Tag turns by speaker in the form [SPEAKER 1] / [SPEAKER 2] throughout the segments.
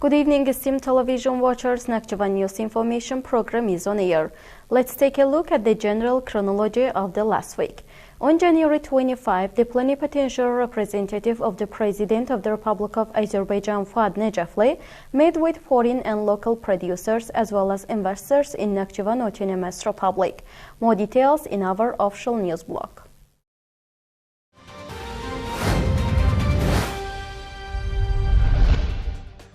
[SPEAKER 1] Good evening, esteemed television watchers. Nakhchivan News Information program is on air. Let's take a look at the general chronology of the last week. On January 25, the plenipotentiary representative of the President of the Republic of Azerbaijan, Fuad Necafli, met with foreign and local producers as well as investors in Nakhchivan Autonomous Republic. More details in our official news blog.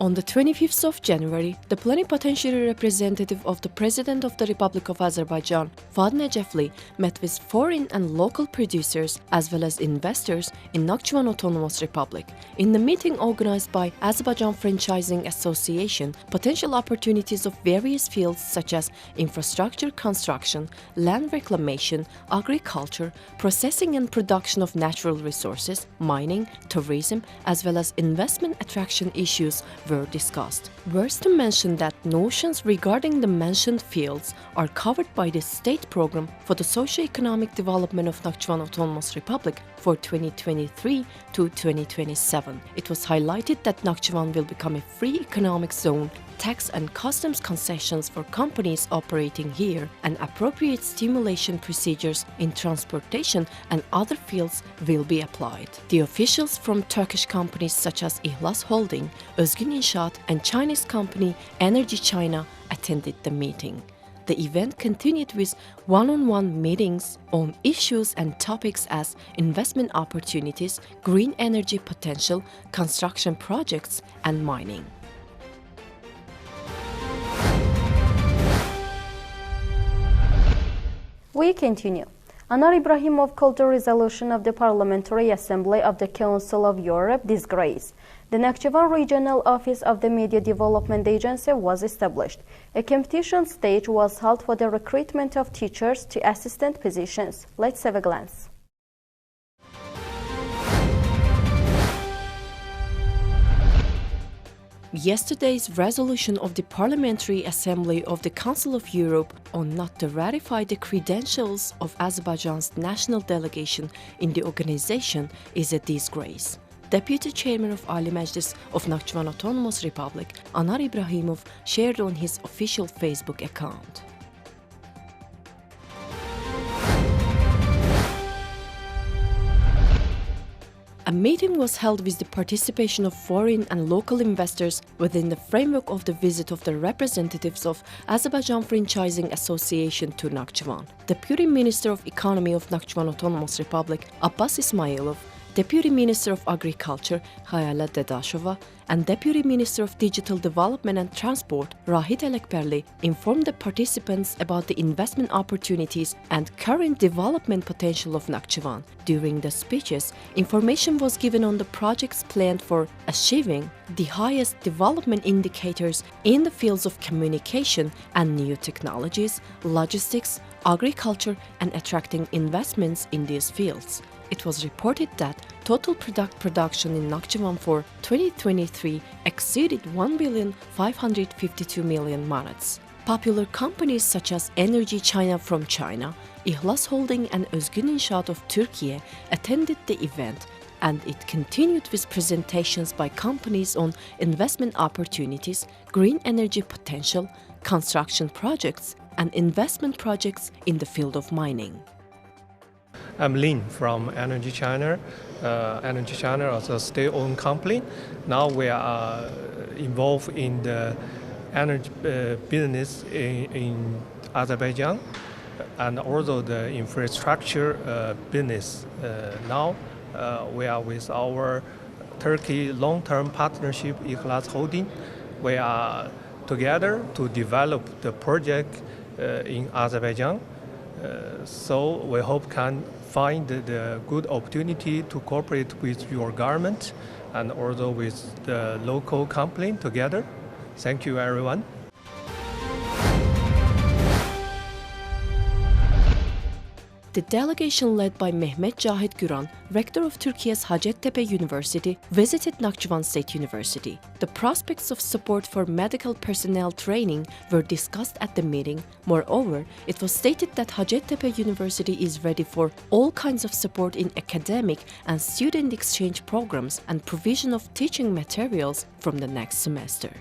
[SPEAKER 2] On the 25th of January, the plenipotentiary representative of the President of the Republic of Azerbaijan, Fuad Necafli, met with foreign and local producers as well as investors in Nakhchivan Autonomous Republic. In the meeting organized by Azerbaijan Franchising Association, potential opportunities of various fields such as infrastructure construction, land reclamation, agriculture, processing and production of natural resources, mining, tourism, as well as investment attraction issues were discussed. Worth to mention that notions regarding the mentioned fields are covered by the state program for the socio-economic development of Nakhchivan Autonomous Republic for 2023 to 2027. It was highlighted that Nakhchivan will become a free economic zone, tax and customs concessions for companies operating here, and appropriate stimulation procedures in transportation and other fields will be applied. The officials from Turkish companies such as İhlas Holding, Özgün İnşaat, and Chinese company Energy China attended the meeting. The event continued with one-on-one meetings on issues and topics as investment opportunities, green energy potential, construction projects, and mining.
[SPEAKER 1] We continue. Anar Ibrahimov called the resolution of the Parliamentary Assembly of the Council of Europe disgrace. The Nakhchivan Regional Office of the Media Development Agency was established. A competition stage was held for the recruitment of teachers to assistant positions. Let's have a glance.
[SPEAKER 2] Yesterday's resolution of the Parliamentary Assembly of the Council of Europe on not to ratify the credentials of Azerbaijan's national delegation in the organization is a disgrace. Deputy Chairman of Ali Majlis of Nakhchivan Autonomous Republic, Anar Ibrahimov, shared on his official Facebook account. A meeting was held with the participation of foreign and local investors within the framework of the visit of the representatives of Azerbaijan Franchising Association to Nakhchivan. Deputy Minister of Economy of Nakhchivan Autonomous Republic, Abbas Ismailov, Deputy Minister of Agriculture, Hayala Dedashova, and Deputy Minister of Digital Development and Transport, Rahit Elekperli, informed the participants about the investment opportunities and current development potential of Nakhchivan. During the speeches, information was given on the projects planned for achieving the highest development indicators in the fields of communication and new technologies, logistics, agriculture, and attracting investments in these fields. It was reported that total production in Nakhchivan for 2023 exceeded 1,552 million manats. Popular companies such as Energy China from China, İhlas Holding, and Özgün İnşaat of Turkey attended the event, and it continued with presentations by companies on investment opportunities, green energy potential, construction projects, and investment projects in the field of mining.
[SPEAKER 3] I'm Lin from Energy China. Energy China is a state-owned company. Now we are involved in the energy business in Azerbaijan and also the infrastructure business. Now we are with our Turkey long-term partnership, İhlas Holding. We are together to develop the project in Azerbaijan. So we hope can find the good opportunity to cooperate with your government and also with the local company together. Thank you, everyone.
[SPEAKER 2] The delegation led by Mehmet Cahit Güran, rector of Turkey's Hacettepe University, visited Nakhchivan State University. The prospects of support for medical personnel training were discussed at the meeting. Moreover, it was stated that Hacettepe University is ready for all kinds of support in academic and student exchange programs and provision of teaching materials from the next semester.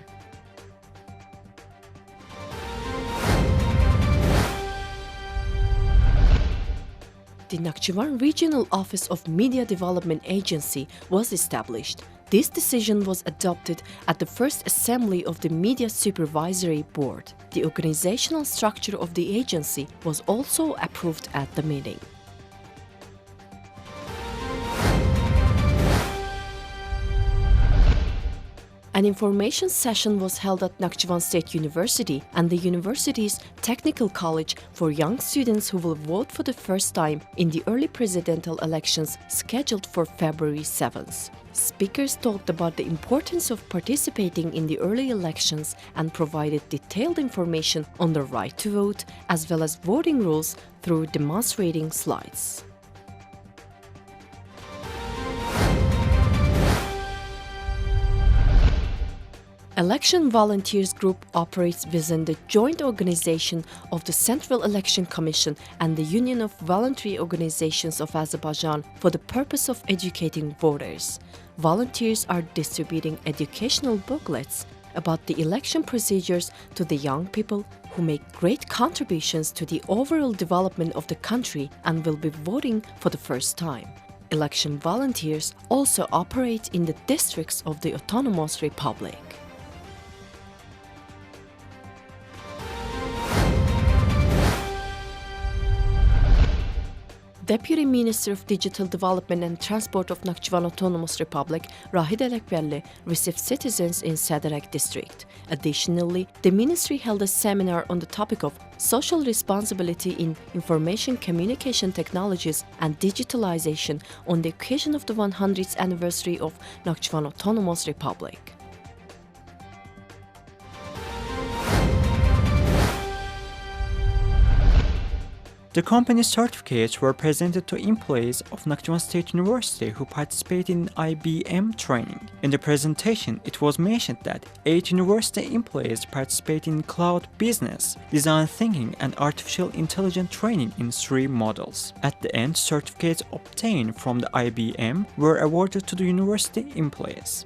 [SPEAKER 2] The Nakhchivan Regional Office of Media Development Agency was established. This decision was adopted at the first assembly of the Media Supervisory Board. The organizational structure of the agency was also approved at the meeting. An information session was held at Nakhchivan State University and the university's Technical College for young students who will vote for the first time in the early presidential elections scheduled for February 7th. Speakers talked about the importance of participating in the early elections and provided detailed information on the right to vote as well as voting rules through demonstrating slides. Election Volunteers Group operates within the joint organization of the Central Election Commission and the Union of Voluntary Organizations of Azerbaijan for the purpose of educating voters. Volunteers are distributing educational booklets about the election procedures to the young people who make great contributions to the overall development of the country and will be voting for the first time. Election volunteers also operate in the districts of the Autonomous Republic. Deputy Minister of Digital Development and Transport of Nakhchivan Autonomous Republic, Rahid Elekbelli, received citizens in Sederek district. Additionally, the ministry held a seminar on the topic of social responsibility in information communication technologies and digitalization on the occasion of the 100th anniversary of Nakhchivan Autonomous Republic.
[SPEAKER 4] The company's certificates were presented to employees of Nakhchivan State University who participated in IBM training. In the presentation, it was mentioned that 8 university employees participated in cloud business, design thinking, and artificial intelligence training in 3 models. At the end, certificates obtained from the IBM were awarded to the university employees.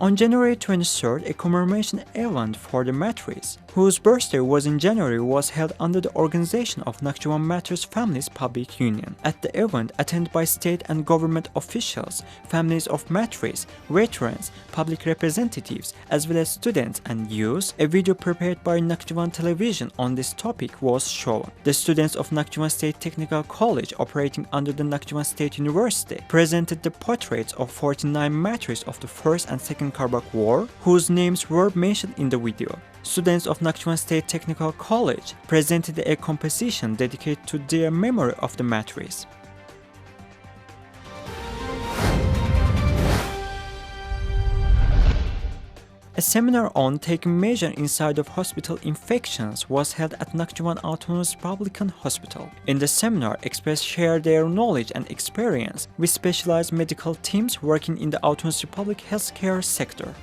[SPEAKER 4] On January 23rd, a commemoration event for the Matris, whose birthday was in January, was held under the organization of Nakhchivan Matris Families Public Union. At the event, attended by state and government officials, families of Matris, veterans, public representatives, as well as students and youth, a video prepared by Nakhchivan Television on this topic was shown. The students of Nakhchivan State Technical College, operating under the Nakhchivan State University, presented the portraits of 49 Matris of the First and Second Karabakh War, whose names were mentioned in the video. Students of Nakhchivan State Technical College presented a composition dedicated to their memory of the Matris. A seminar on taking measures inside of hospital infections was held at Nakhchivan Autonomous Republican Hospital. In the seminar, experts shared their knowledge and experience with specialized medical teams working in the Autonomous Republic healthcare sector.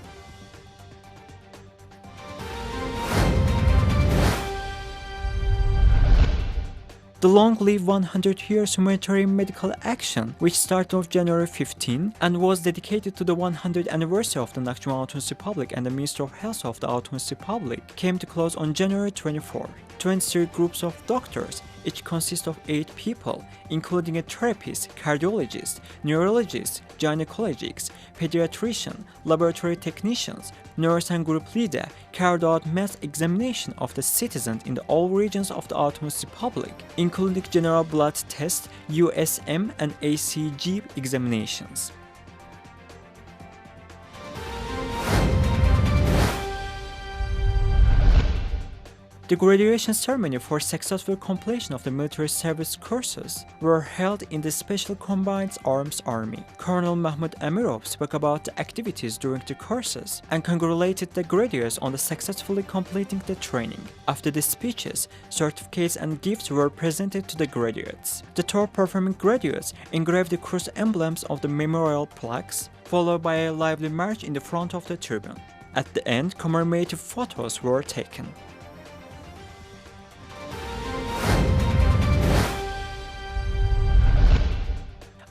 [SPEAKER 4] The Long Live 100 Years Humanitarian Medical Action, which started on January 15 and was dedicated to the 100th anniversary of the Nakhchivan Autonomous Republic and the Ministry of Health of the Autonomous Republic, came to close on January 24. 23 groups of doctors, each consists of 8 people, including a therapist, cardiologist, neurologist, gynecologist, pediatrician, laboratory technicians, nurse and group leader, carried out mass examination of the citizens in all regions of the Autonomous Republic, including general blood test, USM and ACG examinations. The graduation ceremony for successful completion of the military service courses were held in the Special Combined Arms Army. Colonel Mahmoud Amirov spoke about the activities during the courses and congratulated the graduates on the successfully completing the training. After the speeches, certificates and gifts were presented to the graduates. The top-performing graduates engraved the cross emblems of the memorial plaques, followed by a lively march in the front of the tribune. At the end, commemorative photos were taken.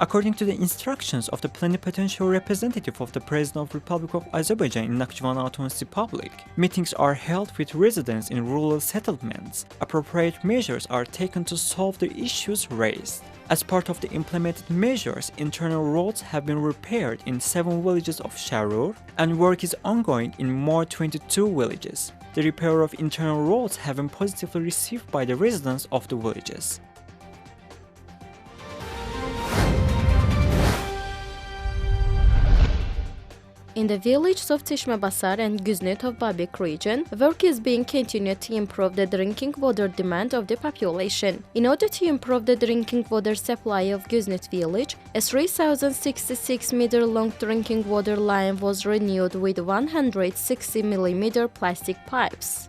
[SPEAKER 4] According to the instructions of the plenipotentiary representative of the President of the Republic of Azerbaijan in Nakhchivan Autonomous Republic, meetings are held with residents in rural settlements. Appropriate measures are taken to solve the issues raised. As part of the implemented measures, internal roads have been repaired in 7 villages of Sharur, and work is ongoing in more 22 villages. The repair of internal roads have been positively received by the residents of the villages.
[SPEAKER 1] In the villages of Tishmebasar and Guznetov Babik region, work is being continued to improve the drinking water demand of the population. In order to improve the drinking water supply of Guznet village, a 3,066-meter long drinking water line was renewed with 160 mm plastic pipes.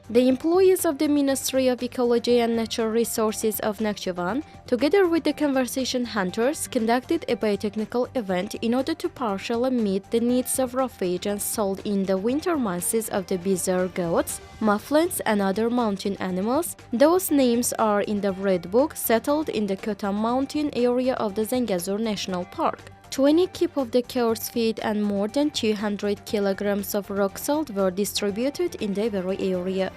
[SPEAKER 1] The employees of the Ministry of Ecology and Natural Resources of Nakhchivan, together with the conservation hunters, conducted a biotechnical event in order to partially meet the needs of ravaged and sold in the winter months of the bizarre goats, mufflins, and other mountain animals. Those names are in the Red Book, settled in the Kotam mountain area of the Zengezur National Park. 20 kip of the cows feed and more than 200 kilograms of rock salt were distributed in the very area.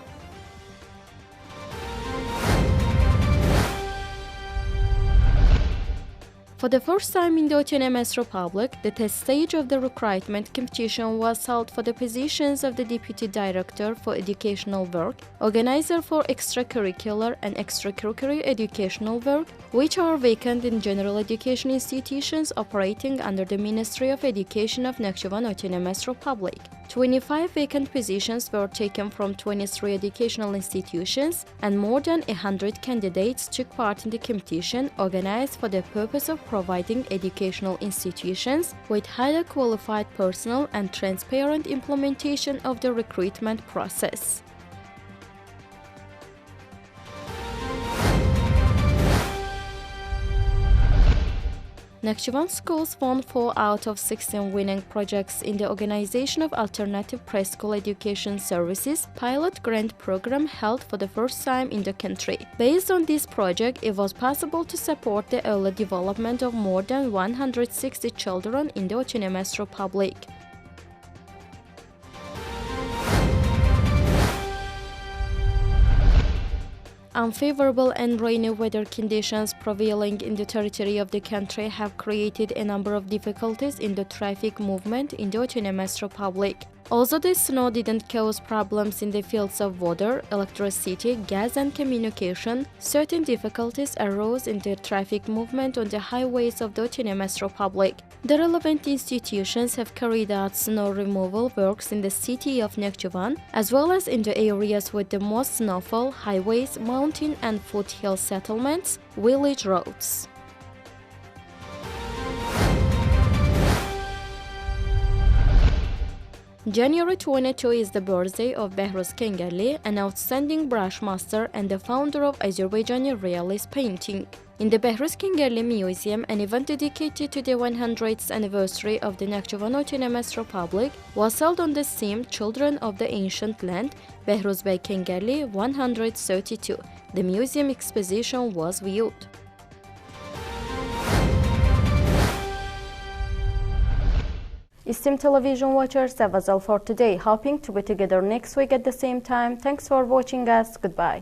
[SPEAKER 1] For the first time in the Autonomous Republic, the test stage of the recruitment competition was held for the positions of the Deputy Director for Educational Work, Organizer for Extracurricular and Extracurricular Educational Work, which are vacant in general education institutions operating under the Ministry of Education of Nakhchivan Autonomous Republic. 25 vacant positions were taken from 23 educational institutions, and more than 100 candidates took part in the competition organized for the purpose of providing educational institutions with highly qualified personnel and transparent implementation of the recruitment process. Nakhchivan schools won 4 out of 16 winning projects in the organization of Alternative Preschool Education Services pilot grant program held for the first time in the country. Based on this project, it was possible to support the early development of more than 160 children in the Autonomous Republic. Unfavorable and rainy weather conditions prevailing in the territory of the country have created a number of difficulties in the traffic movement in the Autonomous Republic. Although the snow didn't cause problems in the fields of water, electricity, gas and communication, certain difficulties arose in the traffic movement on the highways of the Autonomous Republic. The relevant institutions have carried out snow removal works in the city of Nakhchivan, as well as in the areas with the most snowfall, highways, mountain and foothill settlements, village roads. January 22 is the birthday of Behruz Kengerli, an outstanding brush master and the founder of Azerbaijani realist painting. In the Behruz Kengerli Museum, an event dedicated to the 100th anniversary of the Nakhchivan Autonomous Republic was held on the theme Children of the Ancient Land, Behruz Bey Kengerli 132. The museum exposition was viewed. Esteemed television watchers, that was all for today. Hoping to be together next week at the same time. Thanks for watching us. Goodbye.